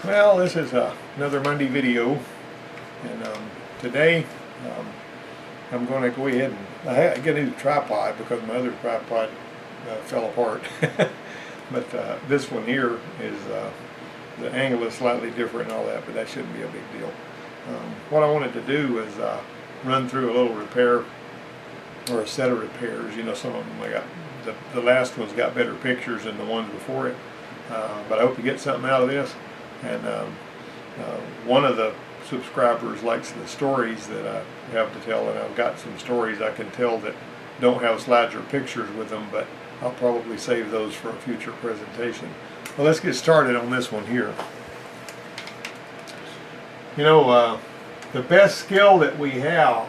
Well, this is another Monday video, and today I'm going to go ahead and I get a new tripod because my other tripod fell apart. But this one here is the angle is slightly different and all that, but that shouldn't be a big deal. What I wanted to do is run through a little repair or a set of repairs. You know, some of them I got the last one's got better pictures than the ones before it, but I hope you get something out of this. And one of the subscribers likes the stories that I have to tell, and I've got some stories I can tell that don't have slides or pictures with them, but I'll probably save those for a future presentation. Well, let's get started on this one here. You know, the best skill that we have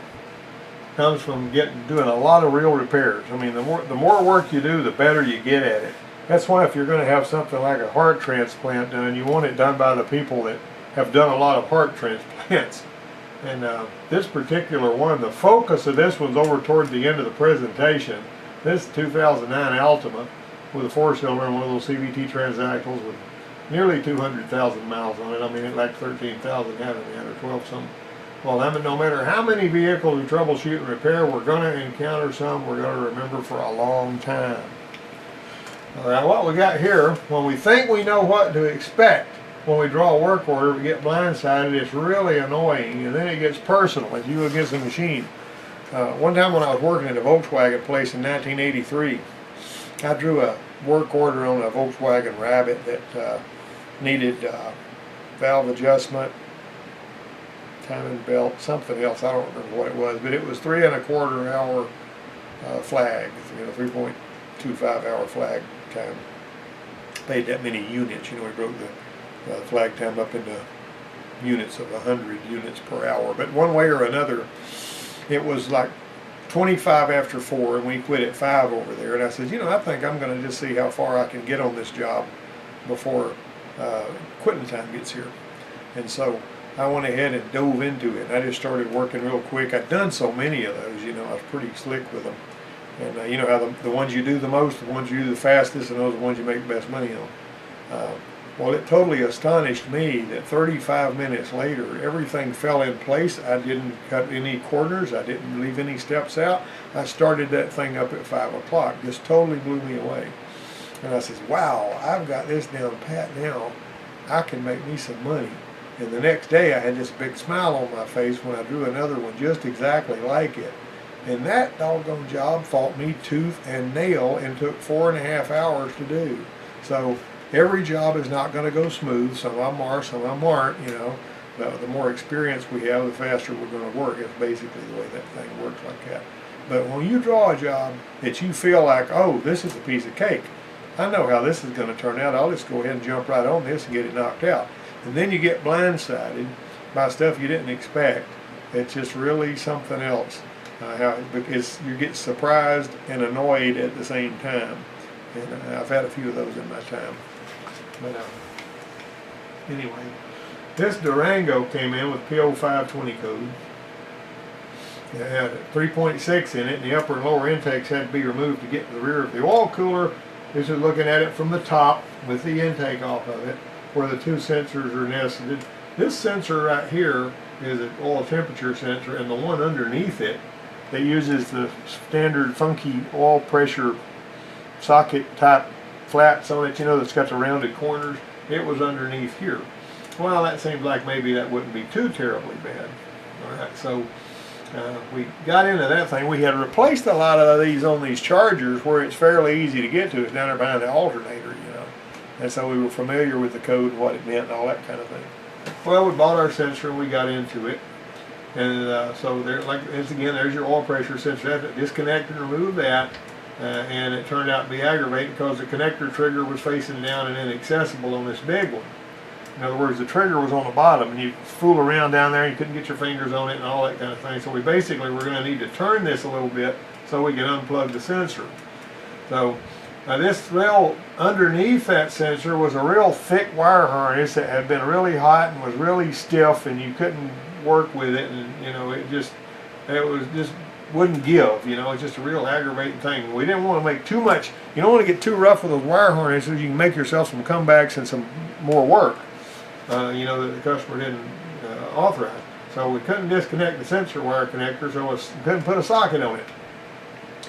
comes from doing a lot of real repairs. I mean, the more work you do, the better you get at it. That's why if you're going to have something like a heart transplant done, you want it done by the people that have done a lot of heart transplants. And this particular one, the focus of this one's over toward the end of the presentation. This is 2009 Altima with a 4-cylinder and one of those CVT transactals with nearly 200,000 miles on it. I mean, it like 13,000 having that, or 12 something. Well, I mean, no matter how many vehicles we troubleshoot and repair, we're going to encounter some we're going to remember for a long time. All right, what we got here, when we think we know what to expect, when we draw a work order, we get blindsided, it's really annoying, and then it gets personal as you against the machine. One time when I was working at a Volkswagen place in 1983, I drew a work order on a Volkswagen Rabbit that needed valve adjustment, timing belt, something else, I don't remember what it was, but it was 3 1/4 hour flag, you know, 3.25 hour flag time. Paid that many units, you know, we broke the flag time up into units of 100 units per hour. But one way or another, it was like 25 after 4, and we quit at 5 over there. And I said, you know, I think I'm going to just see how far I can get on this job before quitting time gets here. And so I went ahead and dove into it. I just started working real quick. I'd done so many of those, you know, I was pretty slick with them. And you know how the ones you do the most, the ones you do the fastest, and those are the ones you make the best money on. Well, it totally astonished me that 35 minutes later, everything fell in place. I didn't cut any corners. I didn't leave any steps out. I started that thing up at 5 o'clock. Just totally blew me away. And I said, wow, I've got this down pat now. I can make me some money. And the next day, I had this big smile on my face when I drew another one just exactly like it. And that doggone job fought me tooth and nail and took 4.5 hours to do. So every job is not going to go smooth. Some of them are, some of them aren't, you know. The more experience we have, the faster we're going to work. It's basically the way that thing works like that. But when you draw a job that you feel like, oh, this is a piece of cake, I know how this is going to turn out. I'll just go ahead and jump right on this and get it knocked out. And then you get blindsided by stuff you didn't expect. It's just really something else. Because you get surprised and annoyed at the same time. And I've had a few of those in my time. But anyway, this Durango came in with PO 520 code. It had 3.6 in it, and the upper and lower intakes had to be removed to get to the rear of the oil cooler. This is looking at it from the top with the intake off of it, where the two sensors are nested. This sensor right here is an oil temperature sensor, and the one underneath it that uses the standard funky oil pressure socket type flats on it, you know, that's got the rounded corners. It was underneath here. Well, that seems like maybe that wouldn't be too terribly bad. All right, so we got into that thing. We had replaced a lot of these on these chargers where it's fairly easy to get to. It's down there behind the alternator, you know. And so we were familiar with the code and what it meant and all that kind of thing. Well, we bought our sensor and we got into it. And so there, like, again, there's your oil pressure sensor. I had to disconnect and remove that. And it turned out to be aggravating because the connector trigger was facing down and inaccessible on this big one. In other words, the trigger was on the bottom, and you fool around down there, and you couldn't get your fingers on it and all that kind of thing. So we basically were going to need to turn this a little bit so we could unplug the sensor. So this rail underneath that sensor was a real thick wire harness that had been really hot and was really stiff, and you couldn't work with it, and you know, it was just wouldn't give, you know. It's just a real aggravating thing. We didn't want to make too much, you don't want to get too rough with those wire harnesses. You can make yourself some comebacks and some more work. you know, that the customer didn't authorize. So we couldn't disconnect the sensor wire connector, so we couldn't put a socket on it.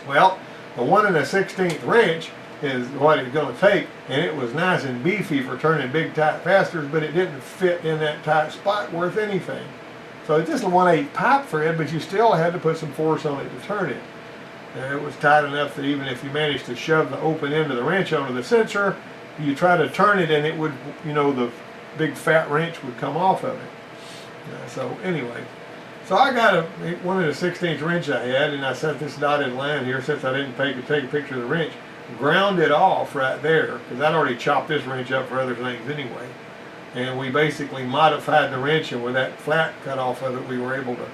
Well, the 1 1/16 wrench is what it's going to take, and it was nice and beefy for turning big tight fasteners, but it didn't fit in that tight spot worth anything. So it's just a 1/8 pipe thread, but you still had to put some force on it to turn it. And it was tight enough that even if you managed to shove the open end of the wrench onto the sensor, you try to turn it and it would, you know, the big fat wrench would come off of it. So anyway, so I got a 1 1/16 wrench I had, and I set this dotted line here since I didn't take a picture of the wrench, ground it off right there, because I'd already chopped this wrench up for other things anyway. And we basically modified the wrench, and with that flat cut off of it, we were able to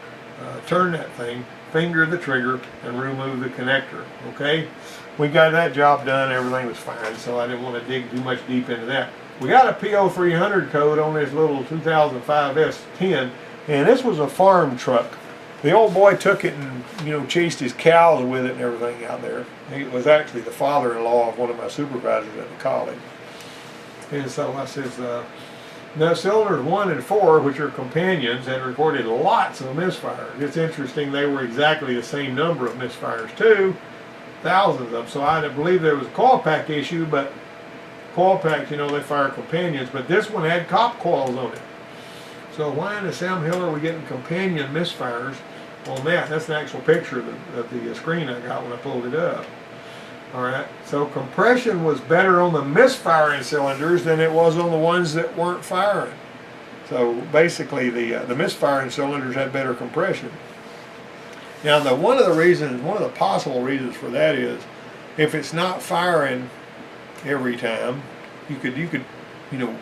turn that thing, finger the trigger, and remove the connector. Okay, we got that job done. Everything was fine, so I didn't want to dig too much deep into that. We got a PO 300 code on this little 2005 S10, and this was a farm truck. The old boy took it and, you know, chased his cows with it and everything out there. He was actually the father-in-law of one of my supervisors at the college. And so I says, now cylinders 1 and 4, which are companions, had recorded lots of misfires. It's interesting, they were exactly the same number of misfires too, thousands of them. So I believe there was a coil pack issue, but coil packs, you know, they fire companions, but this one had cop coils on it. So why in the Sam Hill are we getting companion misfires on that? That's an actual picture of the screen I got when I pulled it up. Alright, so compression was better on the misfiring cylinders than it was on the ones that weren't firing. So basically the misfiring cylinders had better compression. Now one of the possible reasons for that is, if it's not firing every time, you could you know,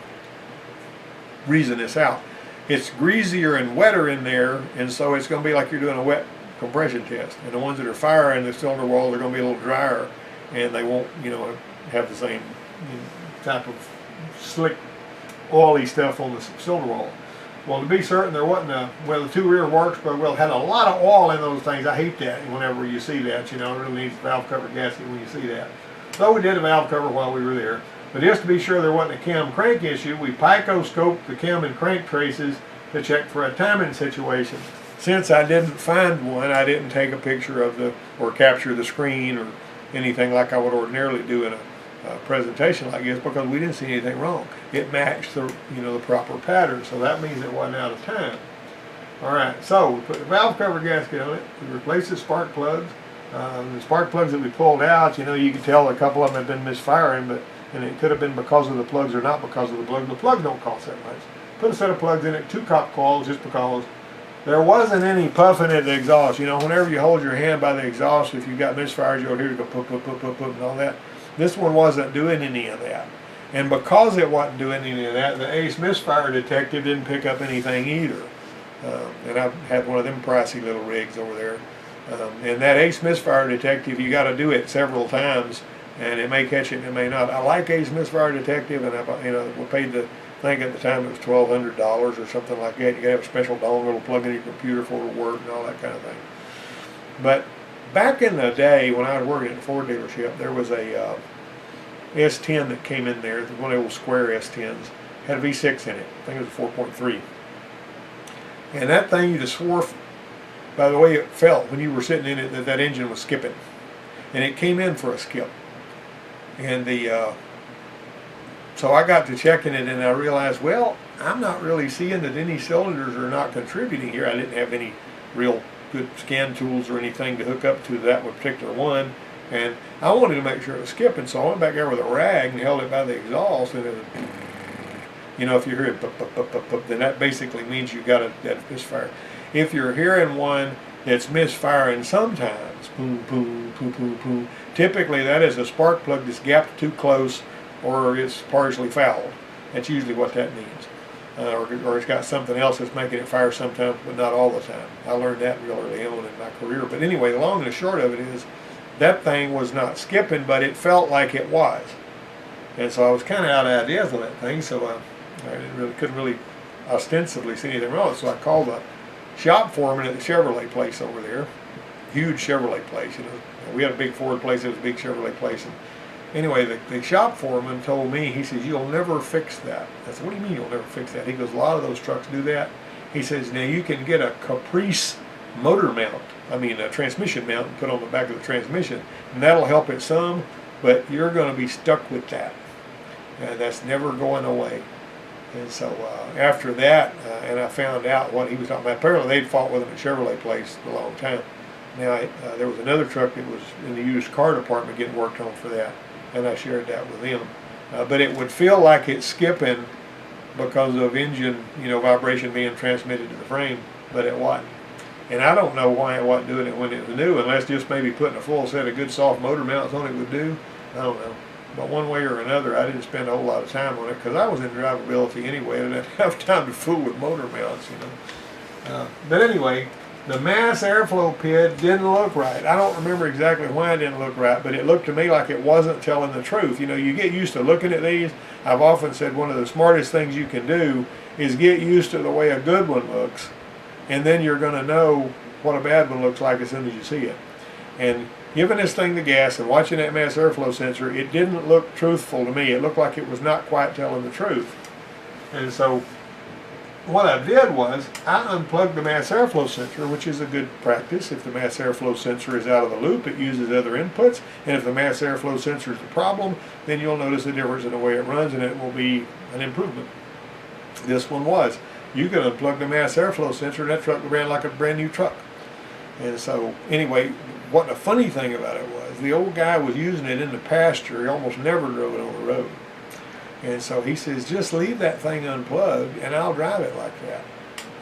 reason this out. It's greasier and wetter in there, and so it's going to be like you're doing a wet compression test. And the ones that are firing the cylinder walls are going to be a little drier, and they won't, you know, have the same type of slick, oily stuff on the cylinder wall. Well, to be certain, there wasn't well, the two rear works, but well, had a lot of oil in those things. I hate that whenever you see that. You know, it really needs a valve cover gasket when you see that. So we did a valve cover while we were there. But just to be sure there wasn't a cam crank issue, we picoscoped the cam and crank traces to check for a timing situation. Since I didn't find one, I didn't take a picture of or capture the screen or anything like I would ordinarily do in a presentation like this, because we didn't see anything wrong. It matched the proper pattern, so that means it wasn't out of time. All right, so we put the valve cover gasket on it. We replaced the spark plugs. The spark plugs that we pulled out, you know, you could tell a couple of them had been misfiring, and it could have been because of the plugs or not because of the plugs. The plugs don't cost that much. Put a set of plugs in it, 2 cop coils, just because there wasn't any puffing at the exhaust. You know, whenever you hold your hand by the exhaust, if you've got misfires, you'll hear it go pop, pop, pop, pop, pop, and all that. This one wasn't doing any of that. And because it wasn't doing any of that, the ACE misfire detective didn't pick up anything either. And I've had one of them pricey little rigs over there. And that ACE misfire detective, you got to do it several times, and it may catch it and it may not. I like ACE misfire detective, and we paid the thing at the time. It was $1,200 or something like that. You got to have a special dongle to plug in your computer for it to work and all that kind of thing. But back in the day when I was working at the Ford dealership, there was a S10 that came in there, one of those square S10s, had a V6 in it. I think it was a 4.3. And that thing, you just swore by the way it felt when you were sitting in it that engine was skipping. And it came in for a skip. And so I got to checking it, and I realized, well, I'm not really seeing that any cylinders are not contributing here. I didn't have any real good scan tools or anything to hook up to that particular one, and I wanted to make sure it was skipping, so I went back there with a rag and held it by the exhaust, and it was, you know, if you hear it, pop, pop, pop, pop, pop, then that basically means you got that misfire. If you're hearing one that's misfiring sometimes, boom, boom, boom, boom, boom, typically that is a spark plug that's gapped too close, or it's partially fouled. That's usually what that means. Or it's got something else that's making it fire sometimes, but not all the time. I learned that real early on in my career. But anyway, the long and the short of it is, that thing was not skipping, but it felt like it was. And so I was kind of out of ideas on that thing, so I couldn't really ostensibly see anything wrong. So I called the shop foreman at the Chevrolet place over there, huge Chevrolet place. You know, we had a big Ford place, it was a big Chevrolet place, and anyway, the shop foreman told me, he says, you'll never fix that. I said, what do you mean you'll never fix that? He goes, a lot of those trucks do that. He says, now you can get a Caprice motor mount, a transmission mount, and put on the back of the transmission, and that'll help it some, but you're going to be stuck with that. And that's never going away. And so after that, and I found out what he was talking about. Apparently they'd fought with him at Chevrolet Place a long time. Now, there was another truck that was in the used car department getting worked on for that, and I shared that with them. But it would feel like it's skipping because of engine, vibration being transmitted to the frame, but it wasn't. And I don't know why it wasn't doing it when it was new, unless just maybe putting a full set of good soft motor mounts on it would do. I don't know. But one way or another, I didn't spend a whole lot of time on it because I was in drivability anyway. I didn't have time to fool with motor mounts, But anyway, the mass airflow PID didn't look right. I don't remember exactly why it didn't look right, but it looked to me like it wasn't telling the truth. You get used to looking at these. I've often said one of the smartest things you can do is get used to the way a good one looks, and then you're going to know what a bad one looks like as soon as you see it. And giving this thing the gas and watching that mass airflow sensor, it didn't look truthful to me. It looked like it was not quite telling the truth. And so what I did was I unplugged the mass airflow sensor, which is a good practice. If the mass airflow sensor is out of the loop, it uses other inputs. And if the mass airflow sensor is the problem, then you'll notice a difference in the way it runs, and it will be an improvement. This one was. You could unplug the mass airflow sensor, and that truck ran like a brand new truck. And so anyway, what the funny thing about it was, the old guy was using it in the pasture. He almost never drove it on the road. And so he says, just leave that thing unplugged and I'll drive it like that.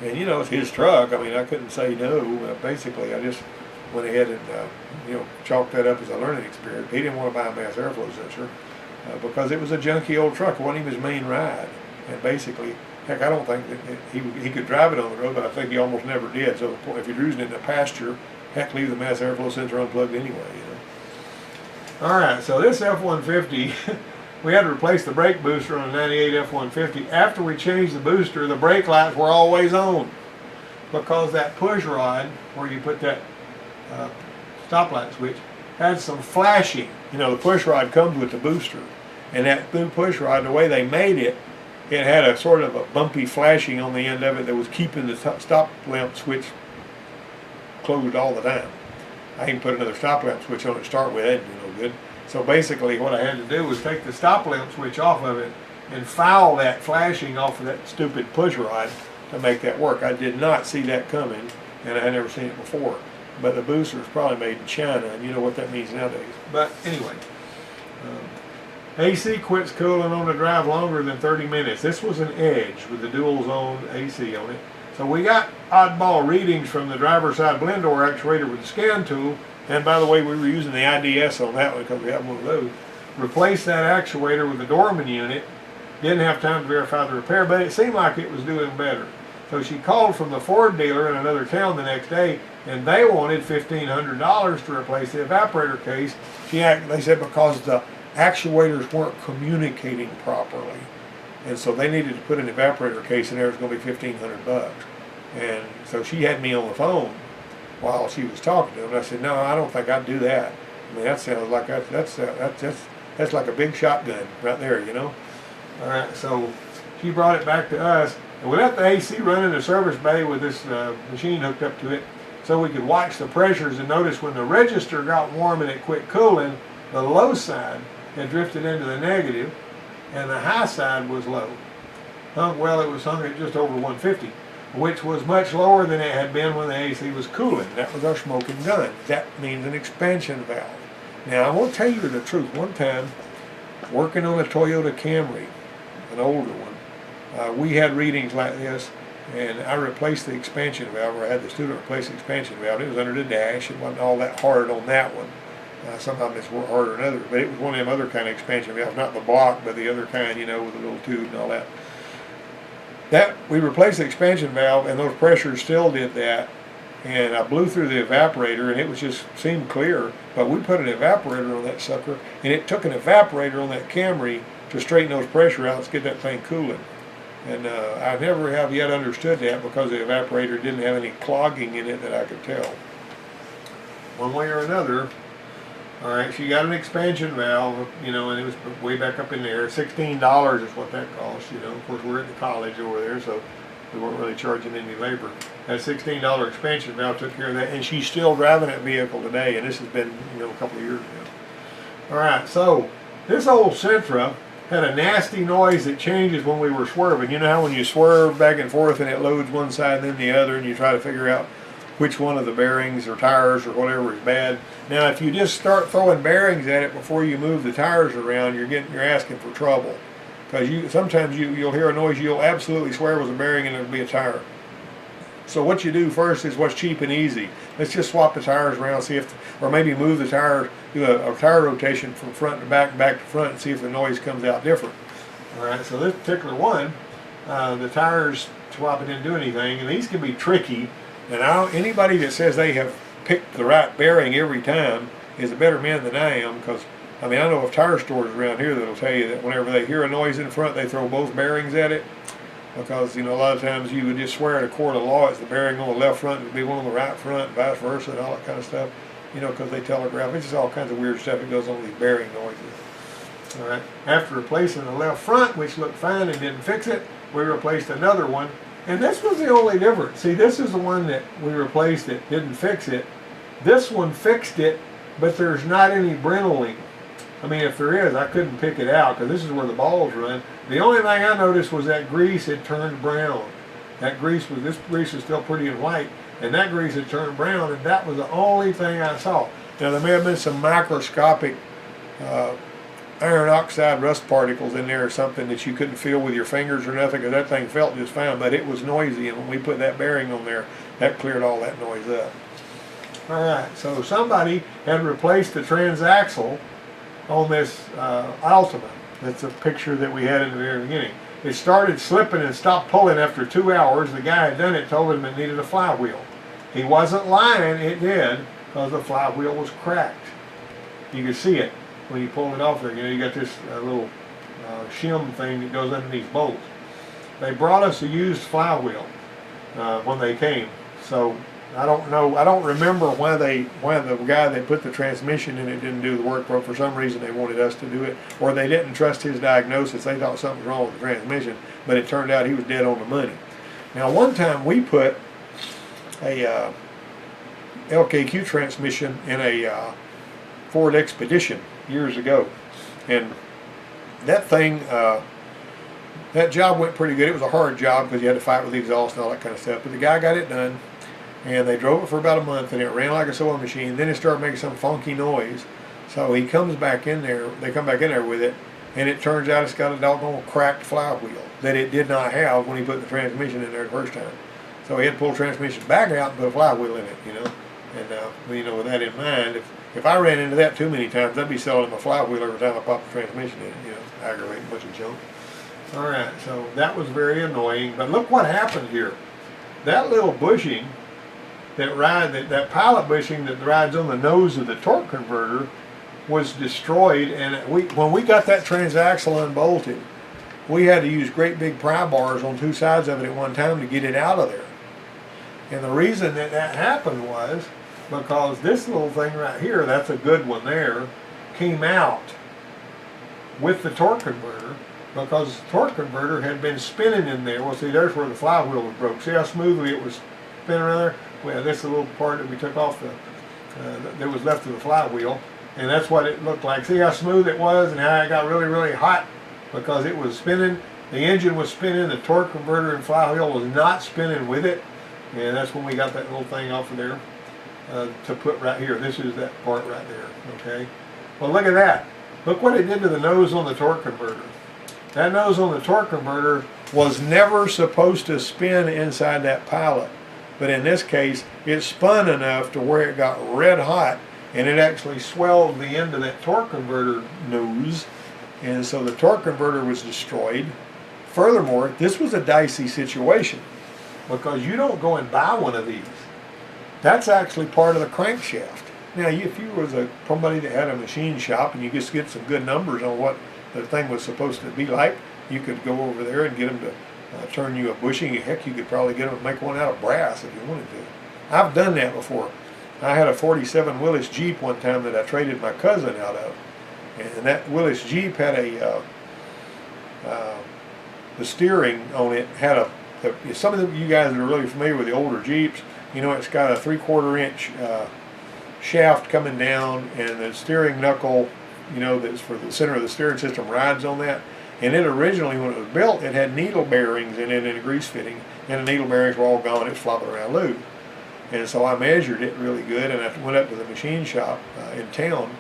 And it's his truck. I couldn't say no. Basically, I just went ahead and, chalked that up as a learning experience. He didn't want to buy a mass airflow sensor because it was a junky old truck. It wasn't even his main ride. And basically, heck, I don't think that he could drive it on the road, but I think he almost never did. So if you're using it in the pasture, heck, leave the mass airflow sensor unplugged anyway, All right, so this F-150, we had to replace the brake booster on a 98 F-150. After we changed the booster, the brake lights were always on because that push rod, where you put that stoplight switch, had some flashing. The push rod comes with the booster. And that new push rod, the way they made it, it had a sort of a bumpy flashing on the end of it that was keeping the stop lamp switch closed all the time. I even put another stop lamp switch on it to start with. That didn't do no good. So basically what I had to do was take the stop lamp switch off of it and foul that flashing off of that stupid push rod to make that work. I did not see that coming, and I had never seen it before. But the booster is probably made in China, and you know what that means nowadays. But anyway, AC quits cooling on the drive longer than 30 minutes. This was an Edge with the dual zone AC on it. So we got oddball readings from the driver's side blend door actuator with the scan tool. And by the way, we were using the IDS on that one because we have one of those. Replaced that actuator with the Dorman unit. Didn't have time to verify the repair, but it seemed like it was doing better. So she called from the Ford dealer in another town the next day, and they wanted $1,500 to replace the evaporator case. They said because the actuators weren't communicating properly, and so they needed to put an evaporator case in there. It was going to be $1,500, and so she had me on the phone while she was talking to him. And I said, "No, I don't think I'd do that. That sounds like that's like a big shotgun right there, All right, so she brought it back to us, and we left the AC running in the service bay with this machine hooked up to it, so we could watch the pressures and notice when the register got warm and it quit cooling, the low side had drifted into the negative, and the high side was low. It was hung at just over 150, which was much lower than it had been when the AC was cooling. That was our smoking gun. That means an expansion valve. Now, I won't tell you the truth. One time, working on a Toyota Camry, an older one, we had readings like this, and I replaced the expansion valve, or I had the student replace the expansion valve. It was under the dash. It wasn't all that hard on that one. Sometimes it's harder than others, but it was one of them other kind of expansion valves, not the block, but the other kind, with a little tube and all that. We replaced the expansion valve, and those pressures still did that, and I blew through the evaporator, and it seemed clear, but we put an evaporator on that sucker, and it took an evaporator on that Camry to straighten those pressure outs to get that thing cooling. And I never have yet understood that because the evaporator didn't have any clogging in it that I could tell. One way or another, All right, she got an expansion valve, and it was way back up in there. $16 is what that cost, Of course, we're at the college over there, so we weren't really charging any labor. That $16 expansion valve took care of that, and she's still driving that vehicle today, and this has been, a couple of years now. All right, so this old Sentra had a nasty noise that changes when we were swerving. You know how when you swerve back and forth and it loads one side and then the other, and you try to figure out which one of the bearings or tires or whatever is bad. Now, if you just start throwing bearings at it before you move the tires around, you're asking for trouble, because sometimes you'll hear a noise you'll absolutely swear was a bearing and it'll be a tire. So what you do first is what's cheap and easy. Let's just swap the tires around, or maybe move the tires, do a tire rotation from front to back, back to front, and see if the noise comes out different. All right. So this particular one, the tires swapping didn't do anything, and these can be tricky. And anybody that says they have picked the right bearing every time is a better man than I am, because I know of tire stores around here that'll tell you that whenever they hear a noise in front, they throw both bearings at it, because a lot of times you would just swear in a court of law it's the bearing on the left front and it'd be one on the right front, and vice versa, and all that kind of stuff, because they telegraph. It's just all kinds of weird stuff that goes on with these bearing noises. All right. After replacing the left front, which looked fine and didn't fix it, we replaced another one. And this was the only difference. See, this is the one that we replaced that didn't fix it. This one fixed it, but there's not any brittling. If there is, I couldn't pick it out, because this is where the balls run. The only thing I noticed was that grease had turned brown. This grease was still pretty and white, and that grease had turned brown, and that was the only thing I saw. Now, there may have been some microscopic iron oxide rust particles in there or something that you couldn't feel with your fingers or nothing, because that thing felt just fine, but it was noisy, and when we put that bearing on there, that cleared all that noise up. All right, so somebody had replaced the transaxle on this Altima. That's a picture that we had in the very beginning. It started slipping and stopped pulling after 2 hours. The guy had done it, told him it needed a flywheel. He wasn't lying, it did, because the flywheel was cracked. You could see it when you pull it off there. You got this little shim thing that goes underneath bolts. They brought us a used flywheel when they came. So I don't know. I don't remember why the guy that put the transmission in it didn't do the work. But for some reason they wanted us to do it, or they didn't trust his diagnosis. They thought something was wrong with the transmission, but it turned out he was dead on the money. Now, one time we put a LKQ transmission in a Ford Expedition years ago, and that thing, that job went pretty good. It was a hard job because you had to fight with the exhaust and all that kind of stuff, but the guy got it done, and they drove it for about a month, and it ran like a sewing machine. Then it started making some funky noise, so he comes back in there, they come back in there with it, and it turns out it's got a doggone cracked flywheel that it did not have when he put the transmission in there the first time. So he had to pull the transmission back out and put a flywheel in it, and with that in mind, if I ran into that too many times, I'd be selling him a flywheel every time I popped the transmission in it, aggravating a bunch of junk. All right, so that was very annoying, but look what happened here. That little bushing that pilot bushing that rides on the nose of the torque converter was destroyed, and when we got that transaxle unbolted, we had to use great big pry bars on two sides of it at one time to get it out of there. And the reason that happened was because this little thing right here, that's a good one there, came out with the torque converter, because the torque converter had been spinning in there. Well, see, there's where the flywheel was broke. See how smoothly it was spinning around there? Well, this is a little part that we took off that was left of the flywheel, and that's what it looked like. See how smooth it was and how it got really, really hot because it was spinning. The engine was spinning, the torque converter and flywheel was not spinning with it, and that's when we got that little thing off of there to put right here. This is that part right there, okay? Well, look at that. Look what it did to the nose on the torque converter. That nose on the torque converter was never supposed to spin inside that pilot. But in this case, it spun enough to where it got red hot, and it actually swelled the end of that torque converter nose, and so the torque converter was destroyed. Furthermore, this was a dicey situation, because you don't go and buy one of these. That's actually part of the crankshaft. Now, if you was somebody that had a machine shop and you just get some good numbers on what the thing was supposed to be like, you could go over there and get them to turn you a bushing. Heck, you could probably get them to make one out of brass if you wanted to. I've done that before. I had a 47 Willis Jeep one time that I traded my cousin out of, and that Willis Jeep had the steering on it had some of you guys that are really familiar with the older Jeeps, you know, it's got a 3/4 inch shaft coming down, and the steering knuckle, you know, that's for the center of the steering system rides on that. And it originally, when it was built, it had needle bearings in it and a grease fitting, and the needle bearings were all gone. It was flopping around loose. And so I measured it really good, and I went up to the machine shop in town,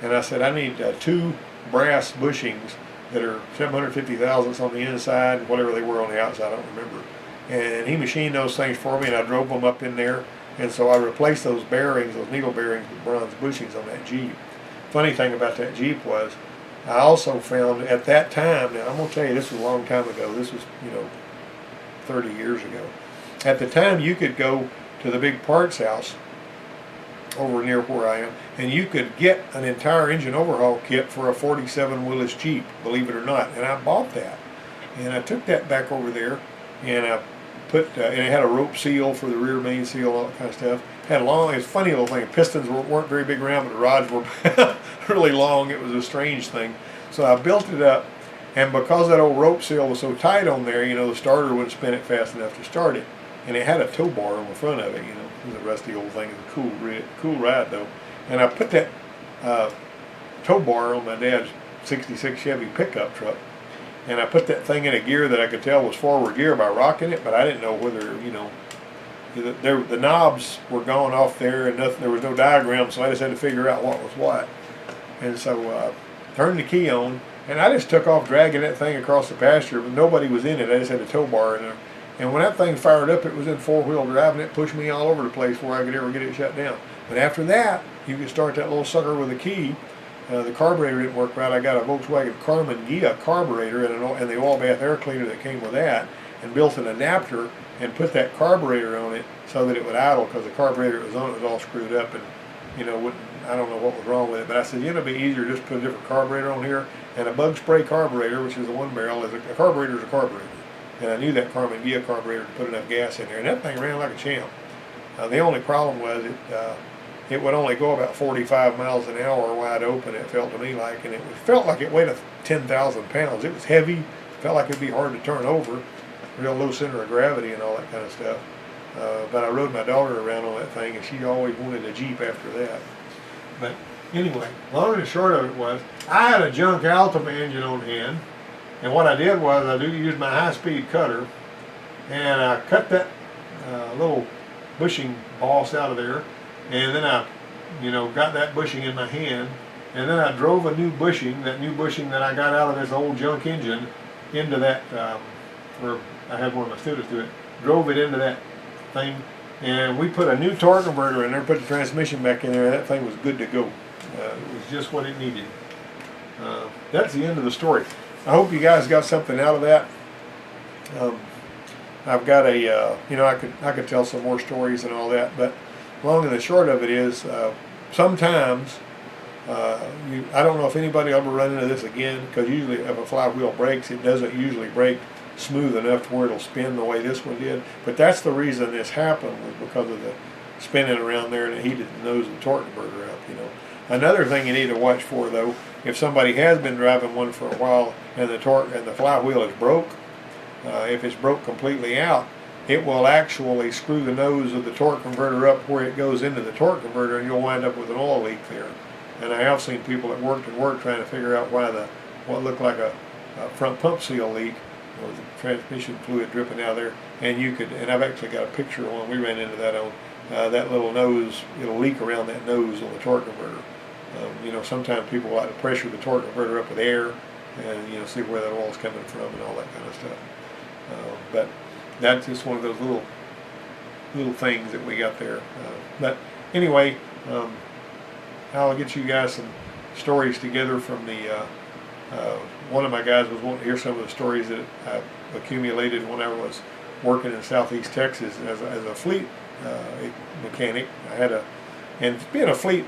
and I said, I need 2 brass bushings that are 750 thousandths on the inside, whatever they were on the outside, I don't remember. And he machined those things for me, and I drove them up in there. And so I replaced those bearings, those needle bearings, with bronze bushings on that Jeep. Funny thing about that Jeep was, I also found at that time, now I'm going to tell you, this was a long time ago, this was, 30 years ago. At the time, you could go to the big parts house over near where I am, and you could get an entire engine overhaul kit for a 47 Willis Jeep, believe it or not. And I bought that, and I took that back over there, and I put, and it had a rope seal for the rear main seal, all that kind of stuff. Had a long, it's a funny little thing. Pistons weren't very big around, but the rods were really long. It was a strange thing. So I built it up, and because that old rope seal was so tight on there, the starter wouldn't spin it fast enough to start it. And it had a tow bar on the front of it, It was a rusty old thing. It was a cool ride though. And I put that tow bar on my dad's 66 Chevy pickup truck, and I put that thing in a gear that I could tell was forward gear by rocking it, but I didn't know whether, the knobs were gone off there, and there was no diagram, so I just had to figure out what was what. And so turned the key on, and I just took off dragging that thing across the pasture, but nobody was in it. I just had a tow bar in there. And when that thing fired up, it was in 4-wheel drive, and it pushed me all over the place before I could ever get it shut down. But after that, you could start that little sucker with a key. The carburetor didn't work right. I got a Volkswagen Karmann Ghia carburetor and the oil bath air cleaner that came with that, and built an adapter and put that carburetor on it so that it would idle, because the carburetor that was on it was all screwed up, and I don't know what was wrong with it. But I said, it'd be easier just to put a different carburetor on here. And a bug spray carburetor, which is a 1-barrel, a carburetor is a carburetor. And I knew that Karmann Ghia carburetor to put enough gas in there, and that thing ran like a champ. The only problem was it would only go about 45 miles an hour wide open, it felt to me like, and it felt like it weighed 10,000 pounds. It was heavy, felt like it'd be hard to turn over, real low center of gravity and all that kind of stuff. But I rode my daughter around on that thing, and she always wanted a Jeep after that. But anyway, long and short of it was, I had a junk Altima engine on hand, and what I did was I used my high-speed cutter, and I cut that little bushing boss out of there, and then I, got that bushing in my hand, and then I drove a new bushing, that I got out of this old junk engine, into that, where I had one of my students do it, drove it into that thing, and we put a new torque converter in there, put the transmission back in there, and that thing was good to go. It was just what it needed. That's the end of the story. I hope you guys got something out of that. I've got I could tell some more stories and all that, but long and the short of it is, sometimes, I don't know if anybody will ever run into this again, because usually if a flywheel breaks, it doesn't usually break smooth enough to where it'll spin the way this one did. But that's the reason this happened, was because of the spinning around there, and it heated the nose of the torque converter up. Another thing you need to watch for, though, if somebody has been driving one for a while and the flywheel is broke, if it's broke completely out, it will actually screw the nose of the torque converter up where it goes into the torque converter, and you'll wind up with an oil leak there. And I have seen people that worked trying to figure out why what looked like a front pump seal leak, or the transmission fluid dripping out of there. And I've actually got a picture of one we ran into that on. That little nose, it'll leak around that nose on the torque converter. Sometimes people like to pressure the torque converter up with air, and see where that oil's coming from and all that kind of stuff. But that's just one of those little things that we got there. But anyway, I'll get you guys some stories together from the. One of my guys was wanting to hear some of the stories that I accumulated when I was working in Southeast Texas as a fleet mechanic. And being a fleet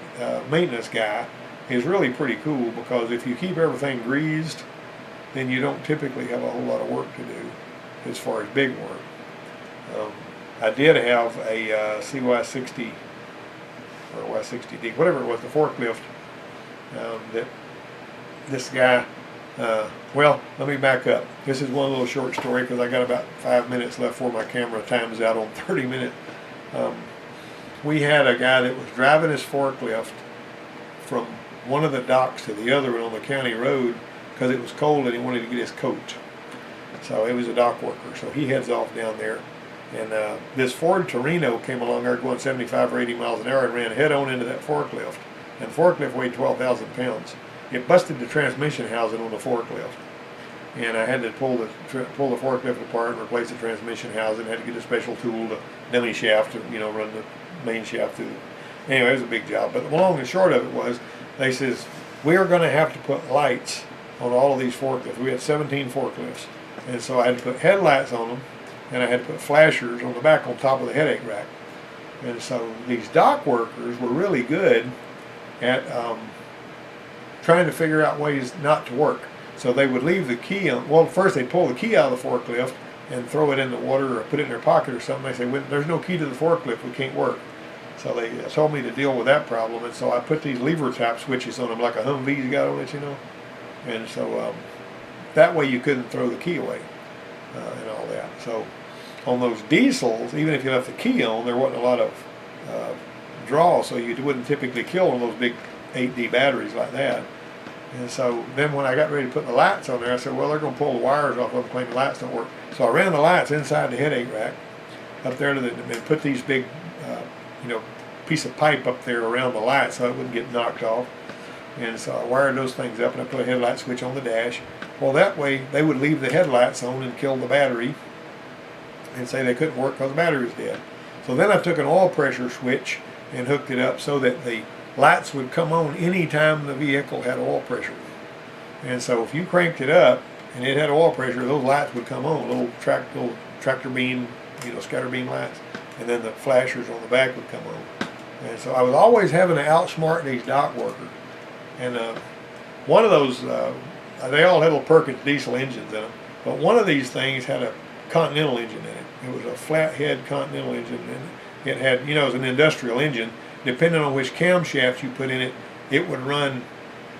maintenance guy is really pretty cool, because if you keep everything greased, then you don't typically have a whole lot of work to do as far as big work. I did have a CY60 or Y60D, whatever it was, the forklift, that this guy, well, let me back up. This is one little short story because I got about 5 minutes left before my camera times out on 30 minutes. We had a guy that was driving his forklift from one of the docks to the other one on the county road because it was cold and he wanted to get his coat. So he was a dock worker, so he heads off down there. And this Ford Torino came along there going 75 or 80 miles an hour and ran head on into that forklift. And the forklift weighed 12,000 pounds. It busted the transmission housing on the forklift. And I had to pull the forklift apart and replace the transmission housing. I had to get a special tool, the dummy shaft, to run the main shaft through. Anyway, it was a big job. But the long and short of it was, they says, we are going to have to put lights on all of these forklifts. We had 17 forklifts. And so I had to put headlights on them, and I had to put flashers on the back on top of the headache rack. And so these dock workers were really good at trying to figure out ways not to work. So they would leave the key on, well, first they'd pull the key out of the forklift and throw it in the water or put it in their pocket or something. They say, well, there's no key to the forklift, we can't work. So they told me to deal with that problem, and so I put these lever tap switches on them like a Humvee's got on it, And so that way you couldn't throw the key away and all that. So on those diesels, even if you left the key on, there wasn't a lot of draw, so you wouldn't typically kill on those big 8D batteries like that. And so then when I got ready to put the lights on there, I said, well, they're going to pull the wires off of them, claim the lights don't work. So I ran the lights inside the headache rack up there and put these big, piece of pipe up there around the light so it wouldn't get knocked off. And so I wired those things up and I put a headlight switch on the dash. Well, that way they would leave the headlights on and kill the battery and say they couldn't work because the battery was dead. So then I took an oil pressure switch and hooked it up so that the lights would come on anytime the vehicle had oil pressure. And so if you cranked it up and it had oil pressure, those lights would come on, little tractor beam, scatter beam lights, and then the flashers on the back would come on. And so I was always having to outsmart these dock workers. And one of those, they all had little Perkins diesel engines in them, but one of these things had a Continental engine in it. It was a flathead Continental engine, and it had, it was an industrial engine. Depending on which camshaft you put in it, it would run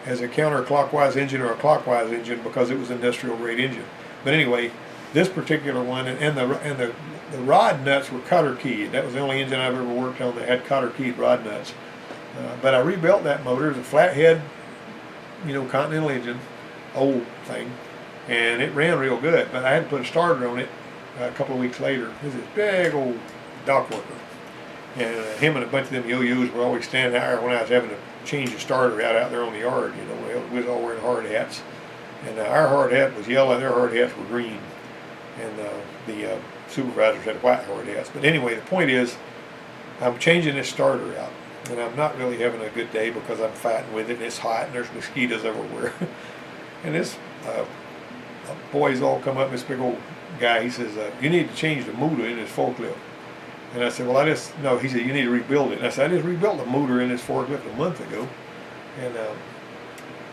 as a counterclockwise engine or a clockwise engine because it was an industrial grade engine. But anyway, this particular one, and the rod nuts were cotter keyed. That was the only engine I've ever worked on that had cotter keyed rod nuts. But I rebuilt that motor. It was a flathead, Continental engine, old thing, and it ran real good. But I had to put a starter on it a couple of weeks later. This is this big old dock worker. And him and a bunch of them yo-yos were always standing out there when I was having to change the starter out there on the yard. We was all wearing hard hats. And our hard hat was yellow and their hard hats were green. And the supervisors had white hard hats. But anyway, the point is, I'm changing this starter out. And I'm not really having a good day because I'm fighting with it and it's hot and there's mosquitoes everywhere. And this boys all come up, this big old guy, he says, you need to change the motor in this forklift. And I said, well, no, he said, you need to rebuild it. And I said, I just rebuilt the motor in this forklift a month ago. And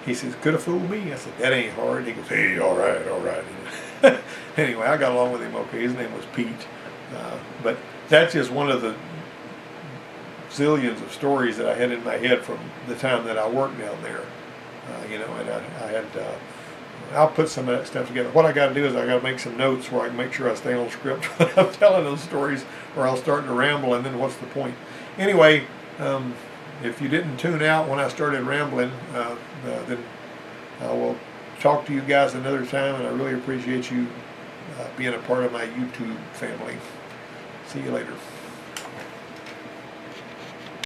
he says, could have fooled me. I said, that ain't hard. He goes, hey, all right. Anyway, I got along with him okay. His name was Pete. But that's just one of the zillions of stories that I had in my head from the time that I worked down there. And I had, I'll put some of that stuff together. What I got to do is I got to make some notes where I can make sure I stay on script when I'm telling those stories, or I'll start to ramble, and then what's the point? Anyway, if you didn't tune out when I started rambling, then I will talk to you guys another time, and I really appreciate you being a part of my YouTube family. See you later.